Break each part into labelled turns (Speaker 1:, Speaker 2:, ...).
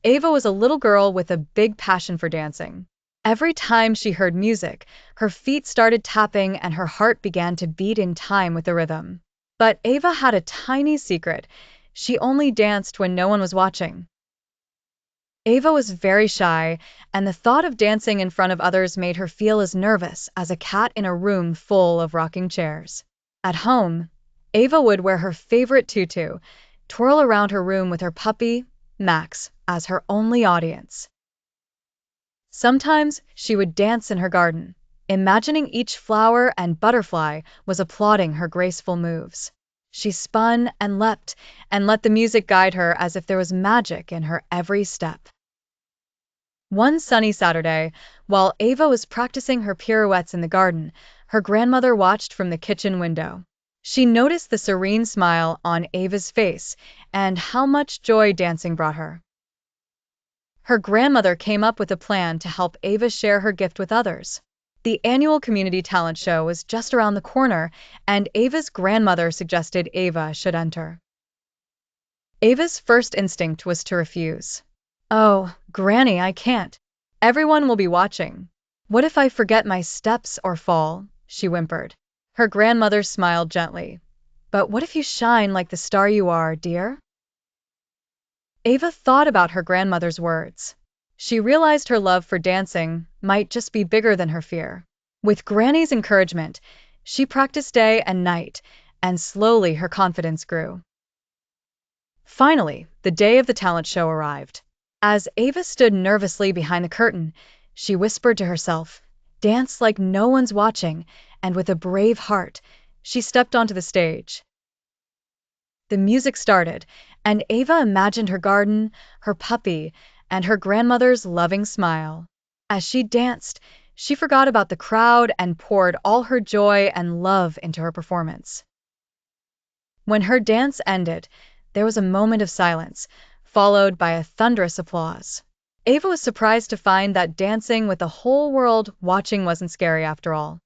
Speaker 1: Ava was a little girl with a big passion for dancing. Every time she heard music, her feet started tapping and her heart began to beat in time with the rhythm. But Ava had a tiny secret. She only danced when no one was watching. Ava was very shy, and the thought of dancing in front of others made her feel as nervous as a cat in a room full of rocking chairs. At home, Ava would wear her favorite tutu, twirl around her room with her puppy, Max, as her only audience. Sometimes she would dance in her garden, imagining each flower and butterfly was applauding her graceful moves. She spun and leapt and let the music guide her as if there was magic in her every step. One sunny Saturday, while Ava was practicing her pirouettes in the garden, her grandmother watched from the kitchen window. She noticed the serene smile on Ava's face and how much joy dancing brought her. Her grandmother came up with a plan to help Ava share her gift with others. The annual community talent show was just around the corner, and Ava's grandmother suggested Ava should enter. Ava's first instinct was to refuse. "Oh, Granny, I can't. Everyone will be watching. What if I forget my steps or fall?" she whimpered. Her grandmother smiled gently. "But what if you shine like the star you are, dear?" Ava thought about her grandmother's words. She realized her love for dancing might just be bigger than her fear. With Granny's encouragement, she practiced day and night, and slowly her confidence grew. Finally, the day of the talent show arrived. As Ava stood nervously behind the curtain, she whispered to herself, "Dance like no one's watching," and with a brave heart, she stepped onto the stage. The music started, and Ava imagined her garden, her puppy, and her grandmother's loving smile. As she danced, she forgot about the crowd and poured all her joy and love into her performance. When her dance ended, there was a moment of silence, followed by a thunderous applause. Ava was surprised to find that dancing with the whole world watching wasn't scary after all.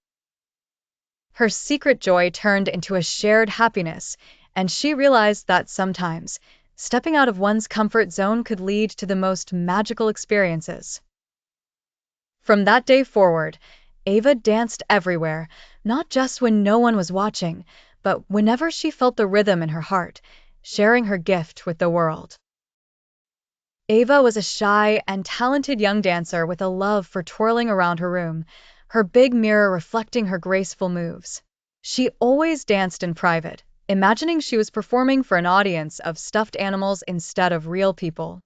Speaker 1: Her secret joy turned into a shared happiness, and she realized that sometimes, stepping out of one's comfort zone could lead to the most magical experiences. From that day forward, Ava danced everywhere, not just when no one was watching, but whenever she felt the rhythm in her heart, sharing her gift with the world. Ava was a shy and talented young dancer with a love for twirling around her room, her big mirror reflecting her graceful moves. She always danced in private, imagining she was performing for an audience of stuffed animals instead of real people.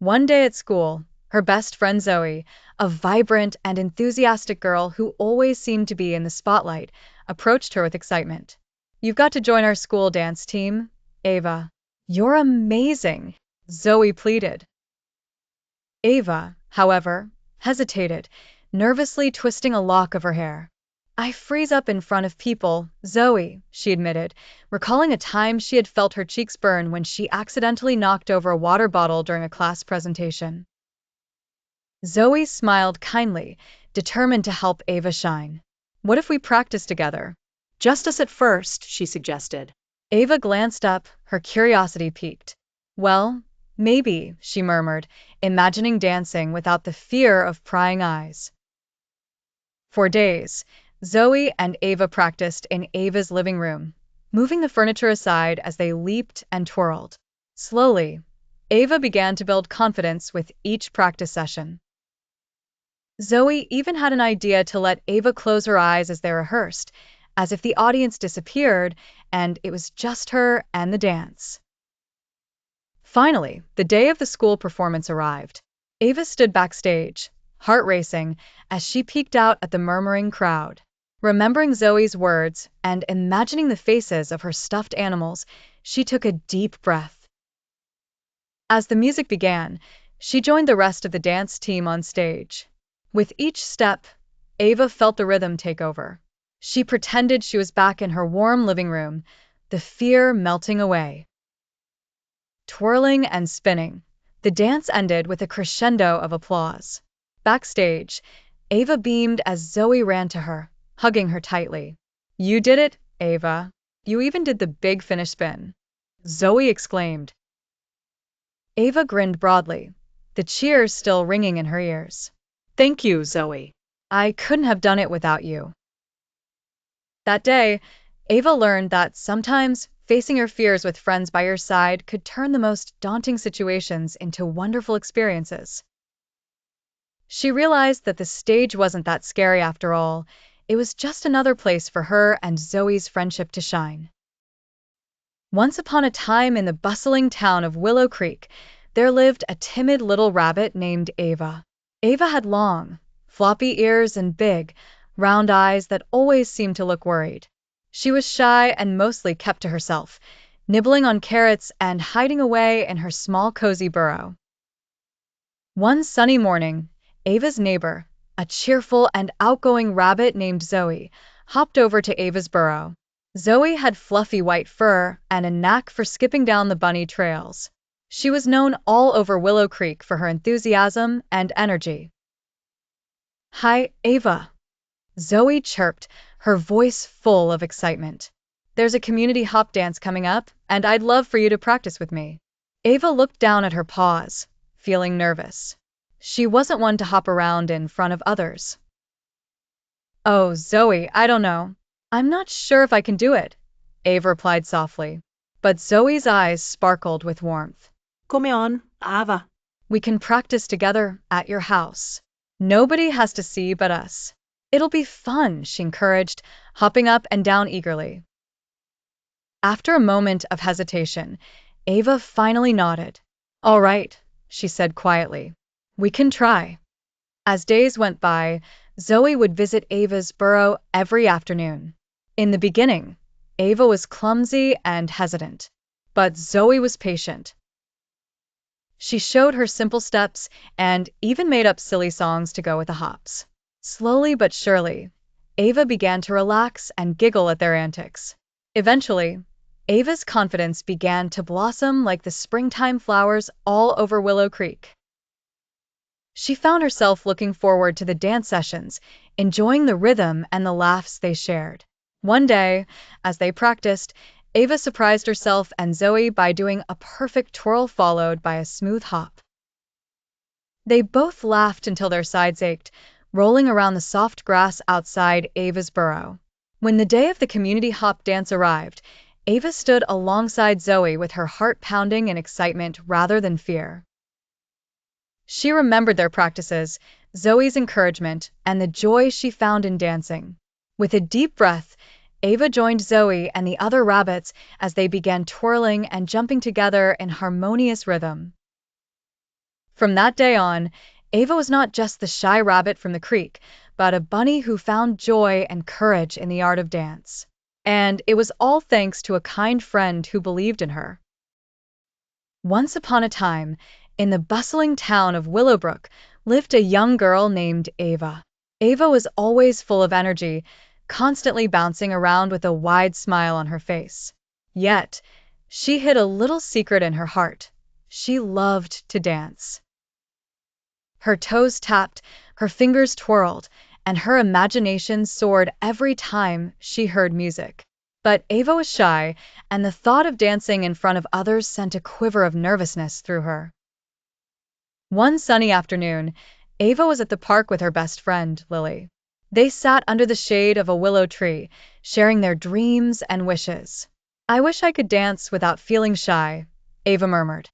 Speaker 1: One day at school, her best friend Zoe, a vibrant and enthusiastic girl who always seemed to be in the spotlight, approached her with excitement. "You've got to join our school dance team, Ava. You're amazing," Zoe pleaded. Ava, however, hesitated, nervously twisting a lock of her hair. "I freeze up in front of people, Zoe," she admitted, recalling a time she had felt her cheeks burn when she accidentally knocked over a water bottle during a class presentation. Zoe smiled kindly, determined to help Ava shine. "What if we practice together?"
Speaker 2: "Just us at first," she suggested.
Speaker 1: Ava glanced up, her curiosity piqued. "Well, maybe," she murmured, imagining dancing without the fear of prying eyes. For days, Zoe and Ava practiced in Ava's living room, moving the furniture aside as they leaped and twirled. Slowly, Ava began to build confidence with each practice session. Zoe even had an idea to let Ava close her eyes as they rehearsed, as if the audience disappeared and it was just her and the dance. Finally, the day of the school performance arrived. Ava stood backstage, heart racing, as she peeked out at the murmuring crowd. Remembering Zoe's words and imagining the faces of her stuffed animals, she took a deep breath. As the music began, she joined the rest of the dance team on stage. With each step, Ava felt the rhythm take over. She pretended she was back in her warm living room, the fear melting away. Twirling and spinning, the dance ended with a crescendo of applause. Backstage, Ava beamed as Zoe ran to her, hugging her tightly. "You did it, Ava. You even did the big finish spin," Zoe exclaimed. Ava grinned broadly, the cheers still ringing in her ears.
Speaker 2: Thank you, Zoe.
Speaker 1: I couldn't have done it without you. That day, Ava learned that sometimes facing your fears with friends by your side could turn the most daunting situations into wonderful experiences. She realized that the stage wasn't that scary after all. It was just another place for her and Zoe's friendship to shine. Once upon a time in the bustling town of Willow Creek, there lived a timid little rabbit named Ava. Ava had long, floppy ears and big, round eyes that always seemed to look worried. She was shy and mostly kept to herself, nibbling on carrots and hiding away in her small cozy burrow. One sunny morning, Ava's neighbor, a cheerful and outgoing rabbit named Zoe, hopped over to Ava's burrow. Zoe had fluffy white fur and a knack for skipping down the bunny trails. She was known all over Willow Creek for her enthusiasm and energy. "Hi, Ava," Zoe chirped, her voice full of excitement. "There's a community hop dance coming up, and I'd love for you to practice with me." Ava looked down at her paws, feeling nervous. She wasn't one to hop around in front of others. "Oh, Zoe, I don't know. I'm not sure if I can do it," Ava replied softly. But Zoe's eyes sparkled with warmth.
Speaker 2: Come on, Ava.
Speaker 1: "We can practice together at your house. Nobody has to see but us. It'll be fun," she encouraged, hopping up and down eagerly. After a moment of hesitation, Ava finally nodded. "All right," she said quietly. "We can try." As days went by, Zoe would visit Ava's burrow every afternoon. In the beginning, Ava was clumsy and hesitant, but Zoe was patient. She showed her simple steps and even made up silly songs to go with the hops. Slowly but surely, Ava began to relax and giggle at their antics. Eventually, Ava's confidence began to blossom like the springtime flowers all over Willow Creek. She found herself looking forward to the dance sessions, enjoying the rhythm and the laughs they shared. One day, as they practiced, Ava surprised herself and Zoe by doing a perfect twirl followed by a smooth hop. They both laughed until their sides ached, rolling around the soft grass outside Ava's burrow. When the day of the community hop dance arrived, Ava stood alongside Zoe with her heart pounding in excitement rather than fear. She remembered their practices, Zoe's encouragement, and the joy she found in dancing. With a deep breath, Ava joined Zoe and the other rabbits as they began twirling and jumping together in harmonious rhythm. From that day on, Ava was not just the shy rabbit from the creek, but a bunny who found joy and courage in the art of dance. And it was all thanks to a kind friend who believed in her. Once upon a time, in the bustling town of Willowbrook, lived a young girl named Ava. Ava was always full of energy, constantly bouncing around with a wide smile on her face. Yet, she hid a little secret in her heart. She loved to dance. Her toes tapped, her fingers twirled, and her imagination soared every time she heard music. But Ava was shy, and the thought of dancing in front of others sent a quiver of nervousness through her. One sunny afternoon, Ava was at the park with her best friend, Lily. They sat under the shade of a willow tree, sharing their dreams and wishes. "I wish I could dance without feeling shy," Ava murmured.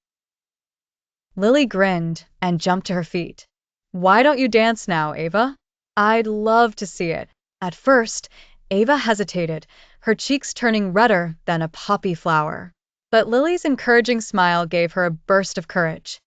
Speaker 1: Lily grinned and jumped to her feet. "Why don't you dance now, Ava? I'd love to see it." At first, Ava hesitated, her cheeks turning redder than a poppy flower. But Lily's encouraging smile gave her a burst of courage.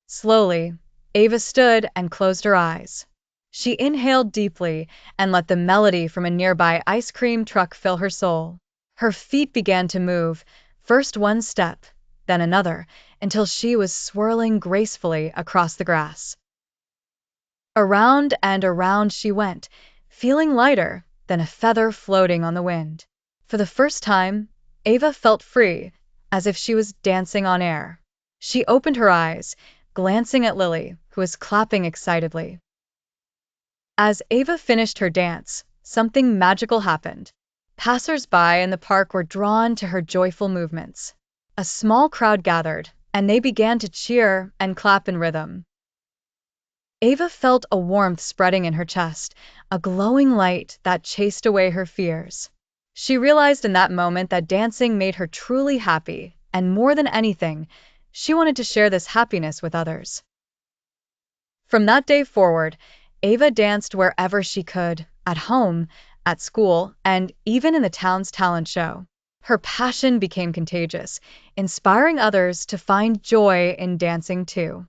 Speaker 1: Slowly, Ava stood and closed her eyes. She inhaled deeply and let the melody from a nearby ice cream truck fill her soul. Her feet began to move, first one step, then another, until she was swirling gracefully across the grass. Around and around she went, feeling lighter than a feather floating on the wind. For the first time, Ava felt free, as if she was dancing on air. She opened her eyes, glancing at Lily, who was clapping excitedly. As Ava finished her dance, something magical happened. Passers-by in the park were drawn to her joyful movements. A small crowd gathered, and they began to cheer and clap in rhythm. Ava felt a warmth spreading in her chest, a glowing light that chased away her fears. She realized in that moment that dancing made her truly happy, and more than anything, she wanted to share this happiness with others. From that day forward, Ava danced wherever she could, at home, at school, and even in the town's talent show. Her passion became contagious, inspiring others to find joy in dancing too.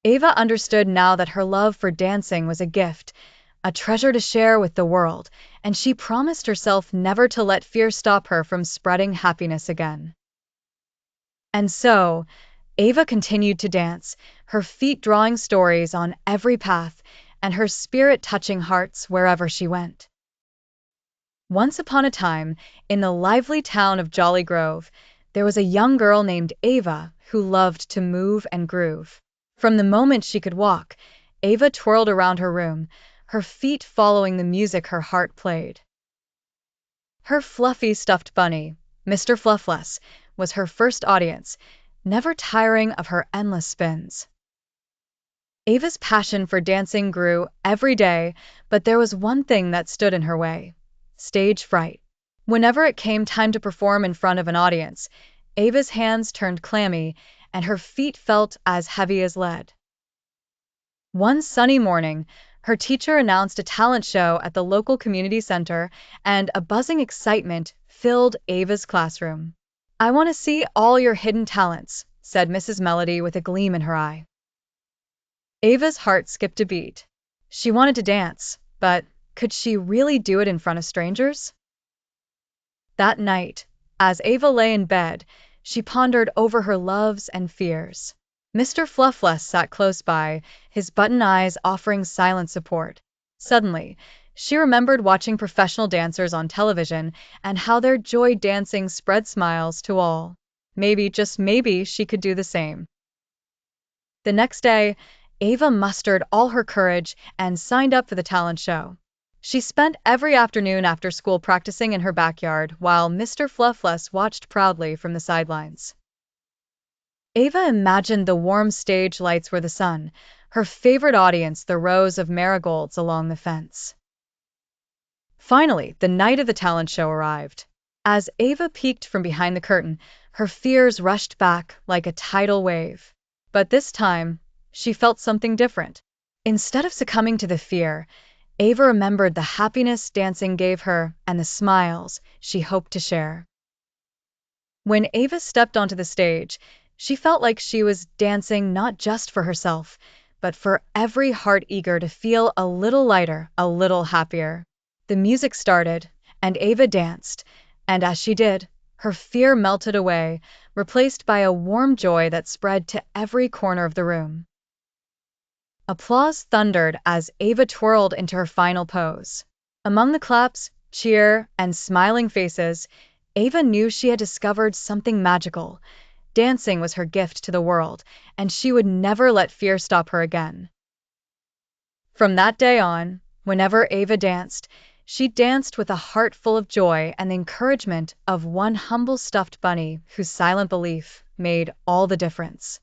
Speaker 1: Ava understood now that her love for dancing was a gift, a treasure to share with the world, and she promised herself never to let fear stop her from spreading happiness again. And so, Ava continued to dance, her feet drawing stories on every path, and her spirit touching hearts wherever she went. Once upon a time, in the lively town of Jolly Grove, there was a young girl named Ava who loved to move and groove. From the moment she could walk, Ava twirled around her room, her feet following the music her heart played. Her fluffy stuffed bunny, Mr. Fluffless, was her first audience, never tiring of her endless spins. Ava's passion for dancing grew every day, but there was one thing that stood in her way: stage fright. Whenever it came time to perform in front of an audience, Ava's hands turned clammy and her feet felt as heavy as lead. One sunny morning, her teacher announced a talent show at the local community center, and a buzzing excitement filled Ava's classroom. "I want to see all your hidden talents," said Mrs. Melody with a gleam in her eye. Ava's heart skipped a beat. She wanted to dance, but could she really do it in front of strangers? That night, as Ava lay in bed, she pondered over her loves and fears. Mr. Fluffless sat close by, his button eyes offering silent support. Suddenly, she remembered watching professional dancers on television and how their joy dancing spread smiles to all. Maybe, just maybe, she could do the same. The next day, Ava mustered all her courage and signed up for the talent show. She spent every afternoon after school practicing in her backyard while Mr. Fluffless watched proudly from the sidelines. Ava imagined the warm stage lights were the sun, her favorite audience the rows of marigolds along the fence. Finally, the night of the talent show arrived. As Ava peeked from behind the curtain, her fears rushed back like a tidal wave. But this time, she felt something different. Instead of succumbing to the fear, Ava remembered the happiness dancing gave her and the smiles she hoped to share. When Ava stepped onto the stage, she felt like she was dancing not just for herself, but for every heart eager to feel a little lighter, a little happier. The music started, and Ava danced, and as she did, her fear melted away, replaced by a warm joy that spread to every corner of the room. Applause thundered as Ava twirled into her final pose. Among the claps, cheer, and smiling faces, Ava knew she had discovered something magical. Dancing was her gift to the world, and she would never let fear stop her again. From that day on, whenever Ava danced, she danced with a heart full of joy and the encouragement of one humble stuffed bunny whose silent belief made all the difference.